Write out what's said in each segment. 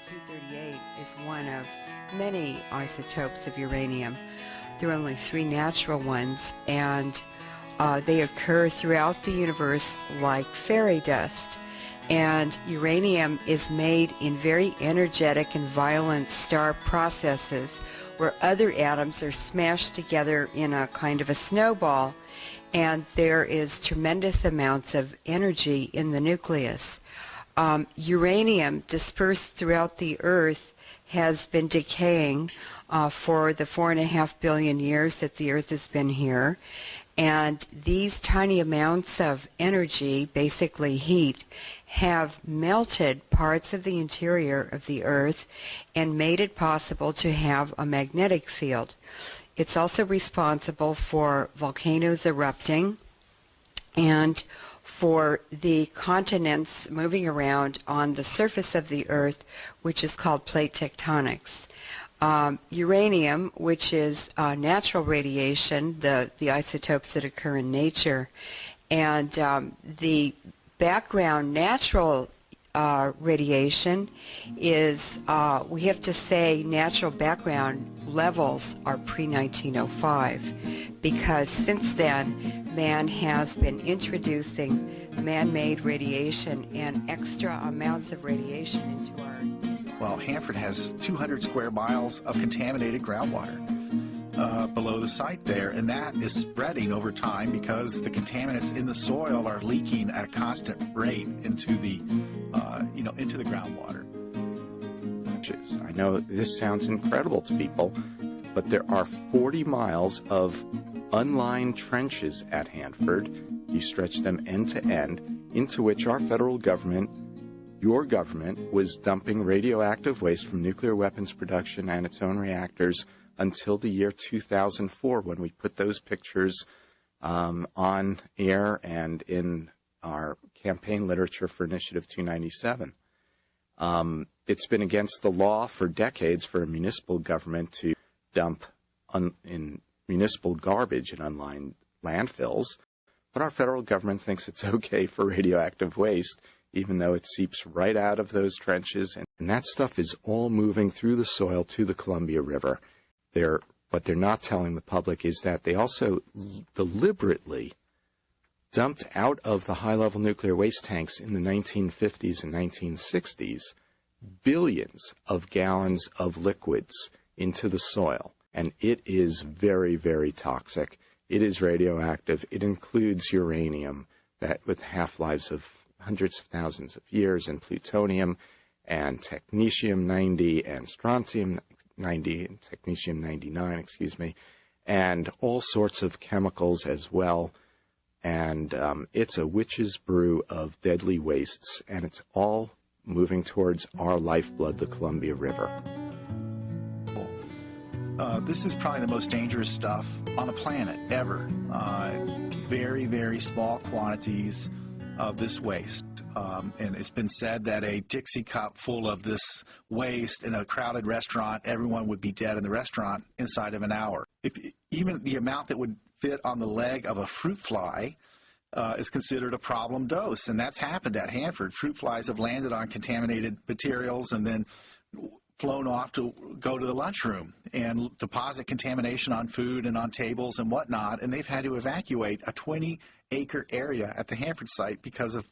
238 is one of many isotopes of uranium. There are only 3 natural ones, and they occur throughout the universe like fairy dust. And uranium is made in very energetic and violent star processes where other atoms are smashed together in a kind of a snowball, and there is tremendous amounts of energy in the nucleus. Uranium dispersed throughout the Earth has been decaying for the 4.5 billion years that the Earth has been here. And these tiny amounts of energy, basically heat, have melted parts of the interior of the Earth and made it possible to have a magnetic field. It's also responsible for volcanoes erupting and for the continents moving around on the surface of the Earth, which is called plate tectonics. Uranium, which is natural radiation, the isotopes that occur in nature, and the background natural radiation is, we have to say, natural background levels are pre-1905, because since then man has been introducing man-made radiation and extra amounts of radiation into our... Well, Hanford has 200 square miles of contaminated groundwater below the site there, and that is spreading over time because the contaminants in the soil are leaking at a constant rate into the, into the groundwater. I know this sounds incredible to people, but there are 40 miles of unlined trenches at Hanford. You stretch them end to end, into which our federal government, your government, was dumping radioactive waste from nuclear weapons production and its own reactors until the year 2004, when we put those pictures on air and in our campaign literature for Initiative 297. It's been against the law for decades for a municipal government to dump in municipal garbage in unlined landfills, but our federal government thinks it's okay for radioactive waste, even though it seeps right out of those trenches, and that stuff is all moving through the soil to the Columbia River. What they're not telling the public is that they also deliberately dumped out of the high-level nuclear waste tanks in the 1950s and 1960s billions of gallons of liquids into the soil, and it is very, very toxic. It is radioactive. It includes uranium, that with half-lives of hundreds of thousands of years, and plutonium, and technetium-90, and strontium-90, and technetium-99, and all sorts of chemicals as well. And it's a witch's brew of deadly wastes, and it's all moving towards our lifeblood, the Columbia River. This is probably the most dangerous stuff on the planet ever. Very, very small quantities of this waste. And it's been said that a Dixie cup full of this waste in a crowded restaurant, everyone would be dead in the restaurant inside of an hour. Even the amount that would fit on the leg of a fruit fly is considered a problem dose, and that's happened at Hanford. Fruit flies have landed on contaminated materials and then flown off to go to the lunchroom and deposit contamination on food and on tables and whatnot, and they've had to evacuate a 20-acre area at the Hanford site because of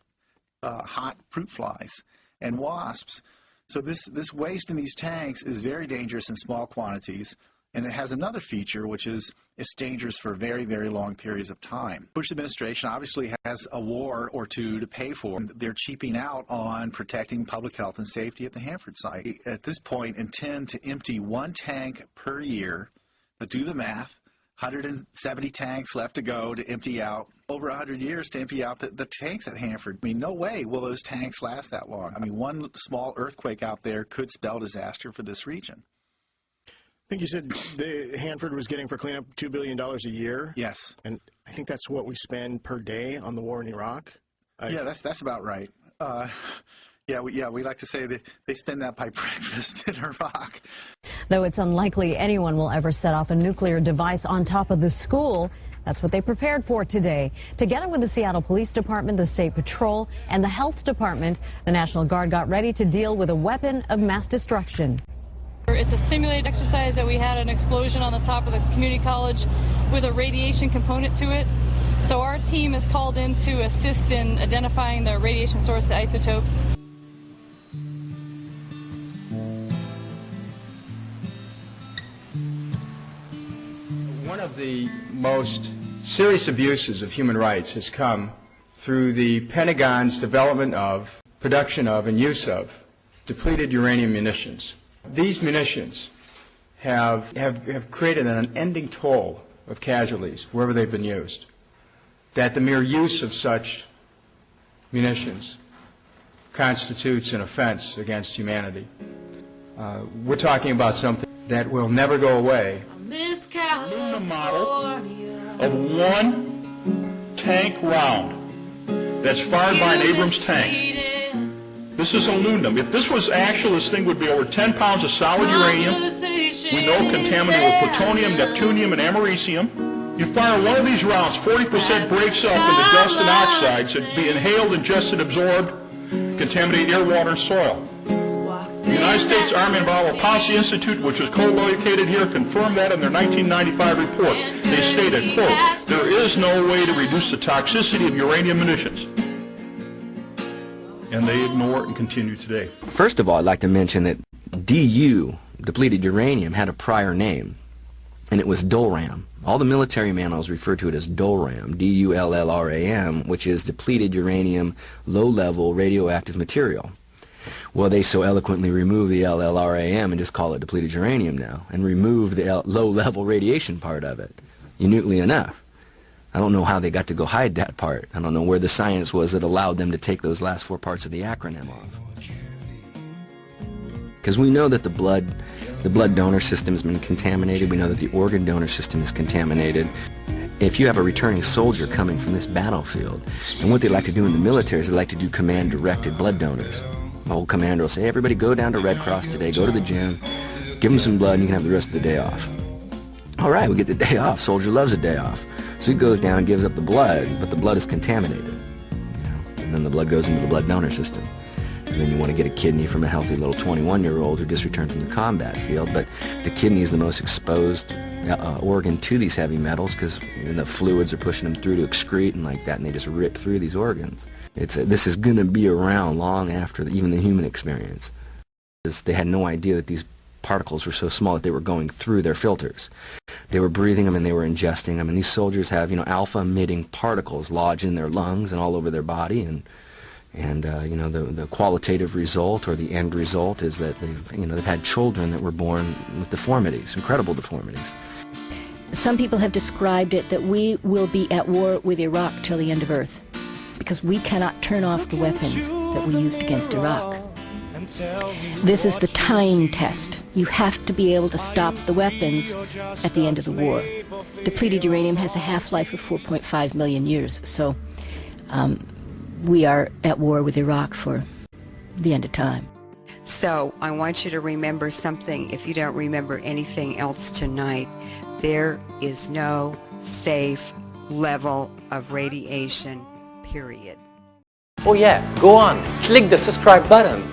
hot fruit flies and wasps. So this waste in these tanks is very dangerous in small quantities, and it has another feature, which is it's dangerous for very, very long periods of time. Bush administration obviously has a war or two to pay for. They're cheaping out on protecting public health and safety at the Hanford site. At this point, intend to empty 1 tank per year. But do the math. 170 tanks left to go to empty out. Over 100 years to empty out the tanks at Hanford. I mean, no way will those tanks last that long. I mean, one small earthquake out there could spell disaster for this region. I think you said Hanford was getting for cleanup $2 billion a year. Yes. And I think that's what we spend per day on the war in Iraq. Yeah, that's about right. We like to say that they spend that by breakfast in Iraq. Though it's unlikely anyone will ever set off a nuclear device on top of the school, That's what they prepared for today. Together with the Seattle Police Department, the State Patrol, and the Health Department, the National Guard got ready to deal with a weapon of mass destruction. It's a simulated exercise that we had an explosion on the top of the community college with a radiation component to it. So our team is called in to assist in identifying the radiation source, the isotopes. One of the most serious abuses of human rights has come through the Pentagon's development of, production of, and use of depleted uranium munitions. These munitions have created an unending toll of casualties wherever they've been used. That the mere use of such munitions constitutes an offense against humanity. We're talking about something that will never go away. A model of one tank round that's fired by an Abrams tank. This is aluminum. If this was actual, this thing would be over 10 pounds of solid uranium. We know contaminated with plutonium, neptunium, and americium. You fire one of these rounds, 40% breaks up into dust and oxides that be inhaled, ingested, absorbed, contaminate air, water, and soil. The United States Army and Naval Policy Institute, which was co-located here, confirmed that in their 1995 report. They stated, quote, "There is no way to reduce the toxicity of uranium munitions." And they ignore it and continue today. First of all, I'd like to mention that DU, depleted uranium, had a prior name, and it was DOLRAM. All the military manuals refer to it as DOLRAM, D-U-L-L-R-A-M, which is depleted uranium, low-level radioactive material. Well, they so eloquently removed the LLRAM and just call it depleted uranium now, and removed the low-level radiation part of it, uniquely enough. I don't know how they got to go hide that part. I don't know where the science was that allowed them to take those last four parts of the acronym off. Because we know that the blood donor system has been contaminated. We know that the organ donor system is contaminated. If you have a returning soldier coming from this battlefield, and what they like to do in the military is they like to do command-directed blood donors. The whole commander will say, everybody go down to Red Cross today, go to the gym, give them some blood, and you can have the rest of the day off. All right, we get the day off. Soldier loves a day off. So he goes down and gives up the blood, but the blood is contaminated. And then the blood goes into the blood donor system. And then you want to get a kidney from a healthy little 21-year-old who just returned from the combat field, but the kidney is the most exposed organ to these heavy metals because the fluids are pushing them through to excrete and like that, and they just rip through these organs. This is going to be around long after even the human experience. They had no idea that these particles were so small that they were going through their filters. They were breathing them and they were ingesting them, and these soldiers have, alpha-emitting particles lodged in their lungs and all over their body, and the qualitative result or the end result is that they've had children that were born with deformities, incredible deformities. Some people have described it that we will be at war with Iraq till the end of Earth because we cannot turn off the weapons that we used against Iraq. This is the time test. You have to be able to stop the weapons at the end of the war. Depleted uranium has a half-life of 4.5 million years, so we are at war with Iraq for the end of time. So I want you to remember something. If you don't remember anything else tonight, there is no safe level of radiation, period. Oh yeah, go on, click the subscribe button.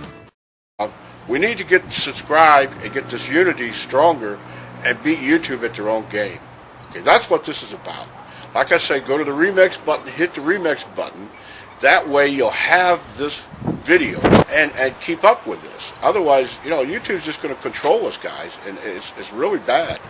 We need to get subscribed and get this unity stronger and beat YouTube at their own game. Okay, that's what this is about. Like I say, go to the remix button, hit the remix button. That way you'll have this video and keep up with this. Otherwise, YouTube's just going to control us, guys, and it's really bad.